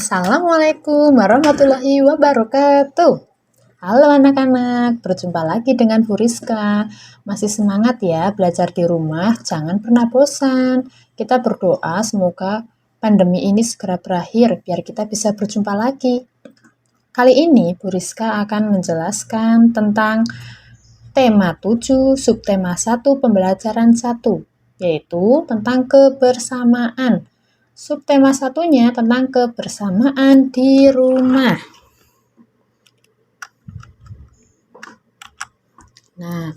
Assalamualaikum warahmatullahi wabarakatuh. Halo anak-anak, berjumpa lagi dengan Bu Rizka. Masih semangat ya belajar di rumah, jangan pernah bosan. Kita berdoa semoga pandemi ini segera berakhir biar kita bisa berjumpa lagi. Kali ini Bu Rizka akan menjelaskan tentang tema 7, subtema 1, pembelajaran 1, yaitu tentang kebersamaan. Subtema satunya tentang kebersamaan di rumah. Nah,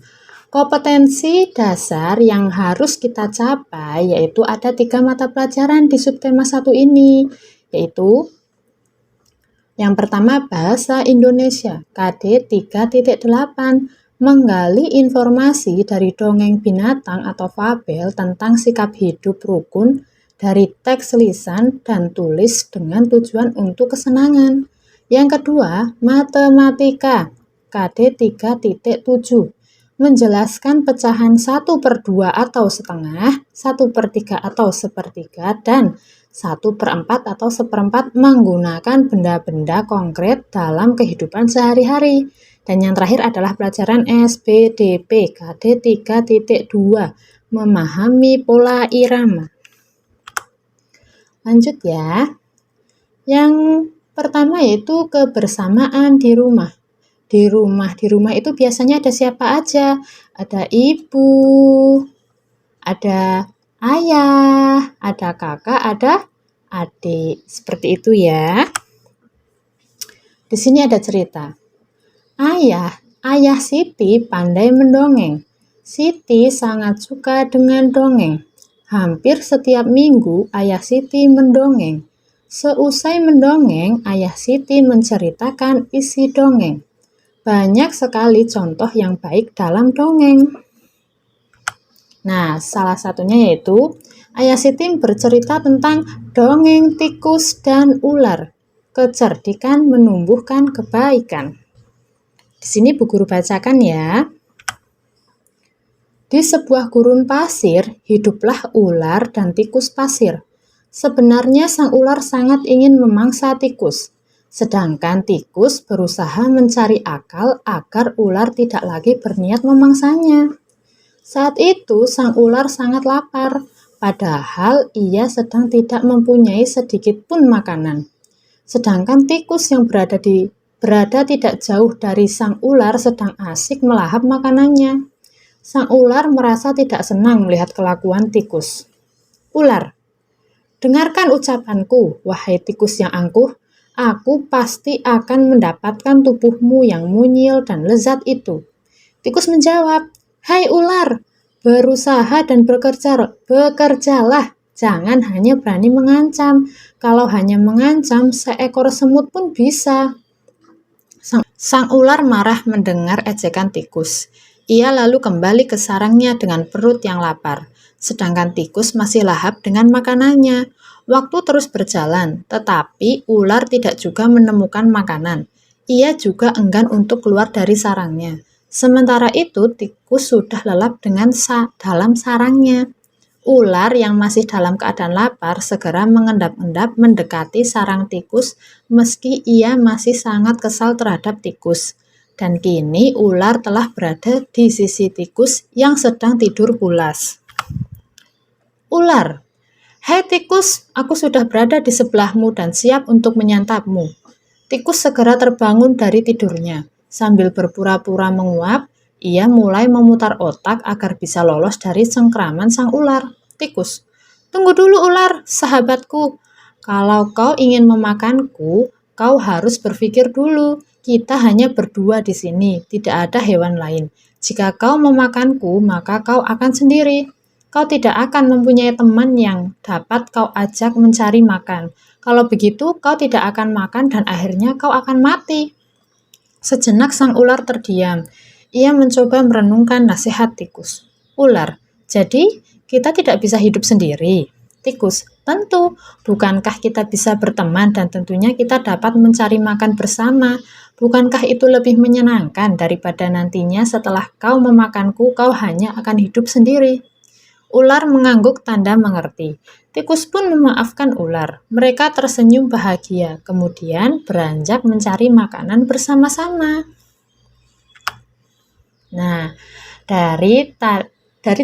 kompetensi dasar yang harus kita capai yaitu ada 3 mata pelajaran di subtema 1 ini, yaitu yang pertama Bahasa Indonesia KD 3.8, menggali informasi dari dongeng binatang atau fabel tentang sikap hidup rukun dari teks lisan dan tulis dengan tujuan untuk kesenangan. Yang kedua, Matematika KD 3.7, menjelaskan pecahan 1/2 atau setengah, 1/3 atau sepertiga, dan 1/4 atau seperempat menggunakan benda-benda konkret dalam kehidupan sehari-hari. Dan yang terakhir adalah pelajaran SBDP KD 3.2, memahami pola irama. Lanjut ya. Yang pertama yaitu kebersamaan di rumah. Di rumah itu biasanya ada siapa aja? Ada ibu, ada ayah, ada kakak, ada adik. Seperti itu ya. Di sini ada cerita. Ayah Siti pandai mendongeng. Siti sangat suka dengan dongeng. Hampir setiap minggu ayah Siti mendongeng. Seusai mendongeng, ayah Siti menceritakan isi dongeng. Banyak sekali contoh yang baik dalam dongeng. Nah, salah satunya yaitu ayah Siti bercerita tentang dongeng tikus dan ular. Kecerdikan menumbuhkan kebaikan. Di sini Bu Guru bacakan ya. Di sebuah gurun pasir, hiduplah ular dan tikus pasir. Sebenarnya sang ular sangat ingin memangsa tikus, sedangkan tikus berusaha mencari akal agar ular tidak lagi berniat memangsanya. Saat itu sang ular sangat lapar, padahal ia sedang tidak mempunyai sedikit pun makanan. Sedangkan tikus yang berada tidak jauh dari sang ular sedang asik melahap makanannya. Sang ular merasa tidak senang melihat kelakuan tikus. Ular, dengarkan ucapanku, wahai tikus yang angkuh. Aku pasti akan mendapatkan tubuhmu yang mungil dan lezat itu. Tikus menjawab, hai ular, berusaha dan bekerjalah. Jangan hanya berani mengancam. Kalau hanya mengancam, seekor semut pun bisa. Sang ular marah mendengar ejekan tikus. Ia lalu kembali ke sarangnya dengan perut yang lapar, sedangkan tikus masih lahap dengan makanannya. Waktu terus berjalan, tetapi ular tidak juga menemukan makanan. Ia juga enggan untuk keluar dari sarangnya. Sementara itu, tikus sudah lelap dalam sarangnya. Ular yang masih dalam keadaan lapar segera mengendap-endap mendekati sarang tikus meski ia masih sangat kesal terhadap tikus. Dan kini ular telah berada di sisi tikus yang sedang tidur pulas. Ular, hei tikus, aku sudah berada di sebelahmu dan siap untuk menyantapmu. Tikus segera terbangun dari tidurnya. Sambil berpura-pura menguap, ia mulai memutar otak agar bisa lolos dari cengkraman sang ular. Tikus, tunggu dulu ular, sahabatku. Kalau kau ingin memakanku, kau harus berpikir dulu. Kita hanya berdua di sini, tidak ada hewan lain. Jika kau memakanku, maka kau akan sendiri. Kau tidak akan mempunyai teman yang dapat kau ajak mencari makan. Kalau begitu, kau tidak akan makan dan akhirnya kau akan mati. Sejenak sang ular terdiam. Ia mencoba merenungkan nasihat tikus. Ular, jadi kita tidak bisa hidup sendiri. Tikus, tentu. Bukankah kita bisa berteman dan tentunya kita dapat mencari makan bersama? Bukankah itu lebih menyenangkan daripada nantinya setelah kau memakanku, kau hanya akan hidup sendiri? Ular mengangguk tanda mengerti. Tikus pun memaafkan ular. Mereka tersenyum bahagia, kemudian beranjak mencari makanan bersama-sama. Nah, dari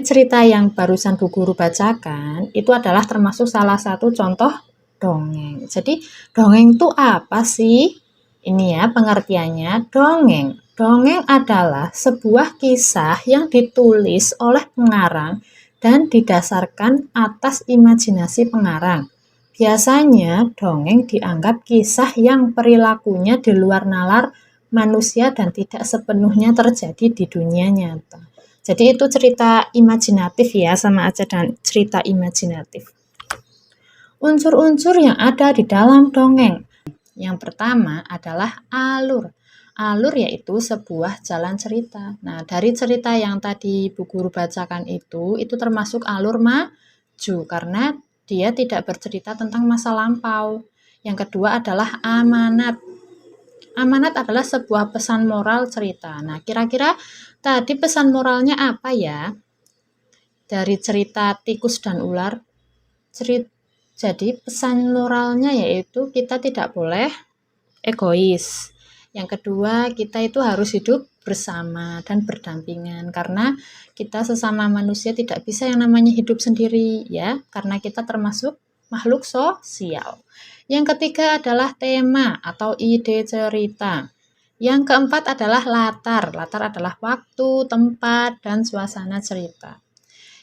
cerita yang barusan Bu Guru bacakan, itu adalah termasuk salah satu contoh dongeng. Jadi, dongeng itu apa sih? Ini ya pengertiannya, dongeng. Dongeng adalah sebuah kisah yang ditulis oleh pengarang dan didasarkan atas imajinasi pengarang. Biasanya dongeng dianggap kisah yang perilakunya di luar nalar manusia dan tidak sepenuhnya terjadi di dunia nyata. Jadi itu cerita imajinatif ya, sama aja dengan cerita imajinatif. Unsur-unsur yang ada di dalam dongeng. Yang pertama adalah alur. Alur yaitu sebuah jalan cerita. Nah, dari cerita yang tadi Bu Guru bacakan itu termasuk alur maju karena dia tidak bercerita tentang masa lampau. Yang kedua adalah amanat. Amanat adalah sebuah pesan moral cerita. Nah, kira-kira tadi pesan moralnya apa ya? Dari cerita tikus dan ular. Jadi pesan moralnya yaitu kita tidak boleh egois. Yang kedua, kita itu harus hidup bersama dan berdampingan karena kita sesama manusia tidak bisa yang namanya hidup sendiri ya, karena kita termasuk makhluk sosial. Yang ketiga adalah tema atau ide cerita. Yang keempat adalah latar. Latar adalah waktu, tempat, dan suasana cerita.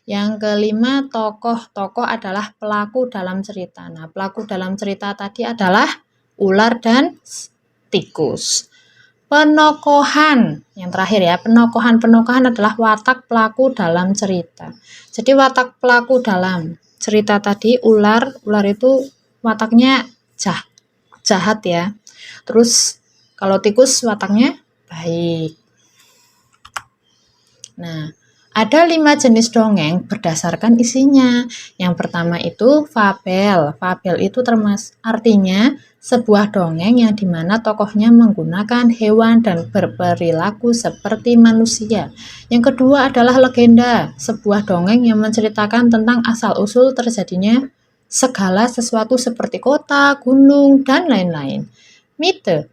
Yang kelima, tokoh. Tokoh adalah pelaku dalam cerita. Nah, pelaku dalam cerita tadi adalah ular dan tikus. Penokohan, yang terakhir ya, penokohan adalah watak pelaku dalam cerita. Jadi watak pelaku dalam cerita tadi ular itu wataknya jahat ya. Terus kalau tikus wataknya baik. Nah, ada 5 jenis dongeng berdasarkan isinya. Yang pertama itu fabel. Fabel itu artinya sebuah dongeng yang dimana tokohnya menggunakan hewan dan berperilaku seperti manusia. Yang kedua adalah legenda. Sebuah dongeng yang menceritakan tentang asal-usul terjadinya segala sesuatu seperti kota, gunung, dan lain-lain. Mite.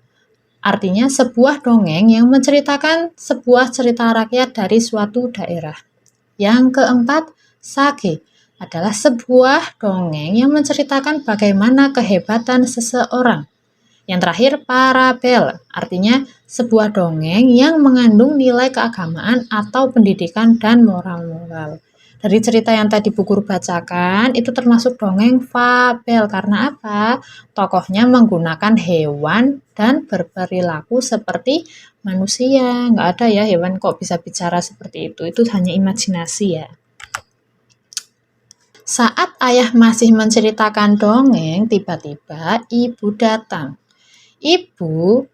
Artinya sebuah dongeng yang menceritakan sebuah cerita rakyat dari suatu daerah. Yang keempat, sage adalah sebuah dongeng yang menceritakan bagaimana kehebatan seseorang. Yang terakhir, parabel artinya sebuah dongeng yang mengandung nilai keagamaan atau pendidikan dan moral-moral. Dari cerita yang tadi Bu Guru bacakan, itu termasuk dongeng fabel. Karena apa? Tokohnya menggunakan hewan dan berperilaku seperti manusia. Nggak ada ya hewan kok bisa bicara seperti itu. Itu hanya imajinasi ya. Saat ayah masih menceritakan dongeng, tiba-tiba ibu datang. Ibu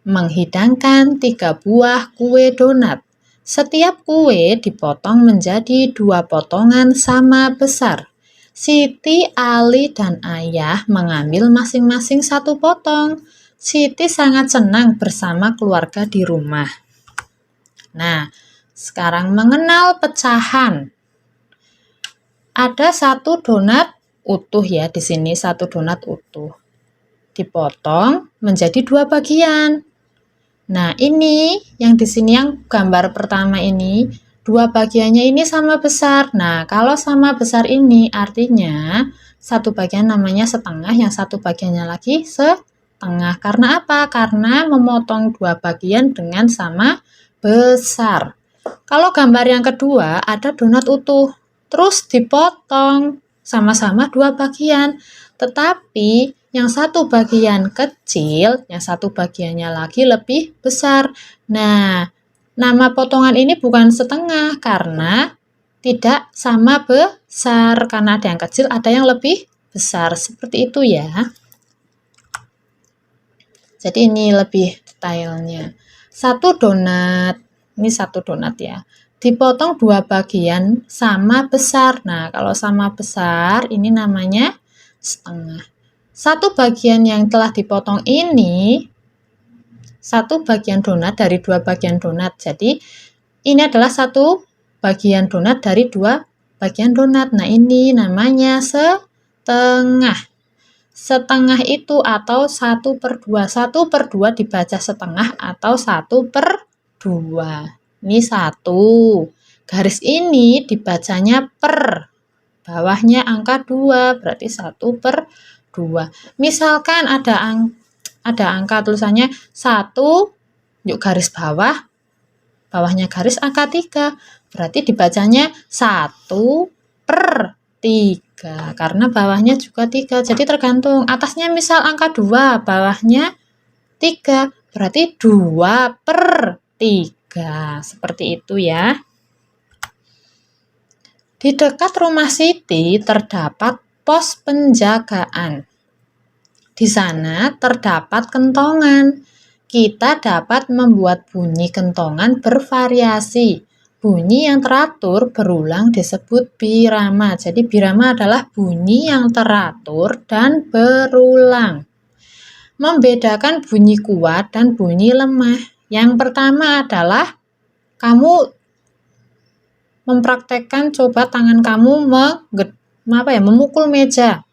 menghidangkan 3 buah kue donat. Setiap kue dipotong menjadi 2 potongan sama besar. Siti, Ali, dan ayah mengambil masing-masing 1 potong. Siti sangat senang bersama keluarga di rumah. Nah, sekarang mengenal pecahan. Ada 1 donat utuh ya, di sini 1 donat utuh. Dipotong menjadi 2 bagian. Nah, ini yang di sini yang gambar pertama ini, 2 bagiannya ini sama besar. Nah, kalau sama besar ini artinya 1 bagian namanya setengah, yang 1 bagiannya lagi setengah. Karena apa? Karena memotong 2 bagian dengan sama besar. Kalau gambar yang kedua ada donat utuh, terus dipotong sama-sama 2 bagian. Tetapi yang 1 bagian kecil, yang 1 bagiannya lagi lebih besar. Nah, nama potongan ini bukan setengah karena tidak sama besar. Karena ada yang kecil, ada yang lebih besar. Seperti itu ya. Jadi ini lebih detailnya. 1 donat, ini 1 donat ya. Dipotong 2 bagian sama besar. Nah, kalau sama besar ini namanya setengah. 1 bagian yang telah dipotong ini 1 bagian donat dari 2 bagian donat. Jadi ini adalah 1 bagian donat dari 2 bagian donat. Nah, ini namanya setengah. Setengah itu atau 1/2. 1/2 dibaca setengah atau 1/2. Ini 1. Garis ini dibacanya per. Bawahnya angka 2, berarti 1/2. Misalkan ada angka tulisannya 1, yuk garis bawah, bawahnya garis angka 3. Berarti dibacanya 1/3. Karena bawahnya juga 3, jadi tergantung. Atasnya misal angka 2, bawahnya 3, berarti 2/3. Seperti itu ya. Di dekat rumah Siti terdapat pos penjagaan. Di sana terdapat kentongan. Kita dapat membuat bunyi kentongan bervariasi. Bunyi yang teratur berulang disebut birama. Jadi birama adalah bunyi yang teratur dan berulang. Membedakan bunyi kuat dan bunyi lemah. Yang pertama adalah kamu mempraktekkan, coba tangan kamu memukul meja.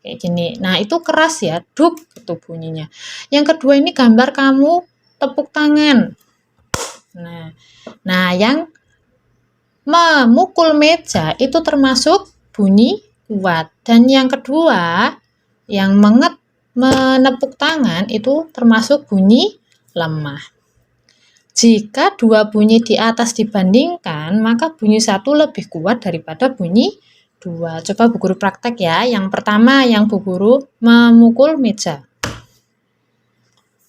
Kayak gini. Nah, itu keras ya, duk itu bunyinya. Yang kedua ini gambar kamu tepuk tangan. Nah, yang memukul meja itu termasuk bunyi kuat. Dan yang kedua, yang menepuk tangan itu termasuk bunyi lemah. Jika dua bunyi di atas dibandingkan, maka bunyi 1 lebih kuat daripada bunyi 2. Coba Bu Guru praktek ya. Yang pertama yang Bu Guru memukul meja.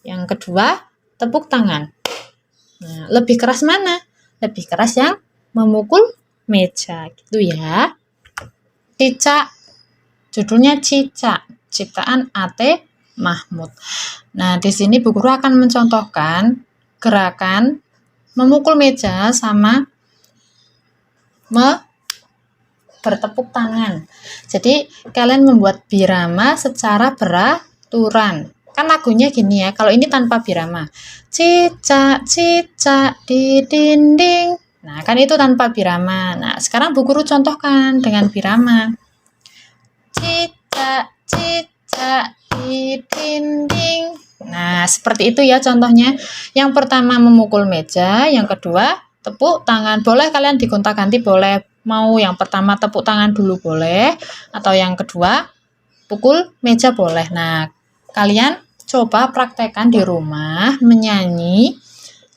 Yang kedua, tepuk tangan. Nah, lebih keras mana? Lebih keras yang memukul meja, gitu ya. Cicak, judulnya Cicak, ciptaan A.T. Mahmud. Nah, di sini Bu Guru akan mencontohkan gerakan memukul meja sama bertepuk tangan. Jadi, kalian membuat birama secara beraturan. Kan lagunya gini ya, kalau ini tanpa birama. Cicak, cicak di dinding. Nah, kan itu tanpa birama. Nah, sekarang Bu Guru contohkan dengan birama. Cicak, cicak di dinding. Nah, seperti itu ya contohnya. Yang pertama memukul meja, yang kedua tepuk tangan. Boleh kalian digonta-ganti, boleh. Mau yang pertama tepuk tangan dulu boleh, atau yang kedua pukul meja boleh. Nah, kalian coba praktekkan di rumah menyanyi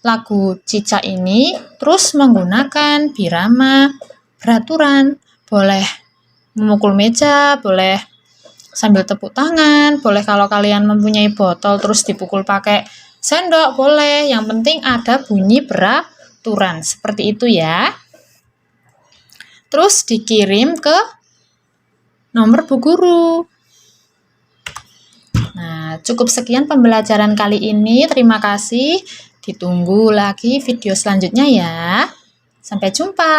lagu Cicak ini, terus menggunakan birama beraturan. Boleh memukul meja, boleh sambil tepuk tangan, boleh kalau kalian mempunyai botol terus dipukul pakai sendok, boleh. Yang penting ada bunyi beraturan. Seperti itu ya. Terus dikirim ke nomor Bu Guru. Nah, cukup sekian pembelajaran kali ini. Terima kasih. Ditunggu lagi video selanjutnya ya. Sampai jumpa.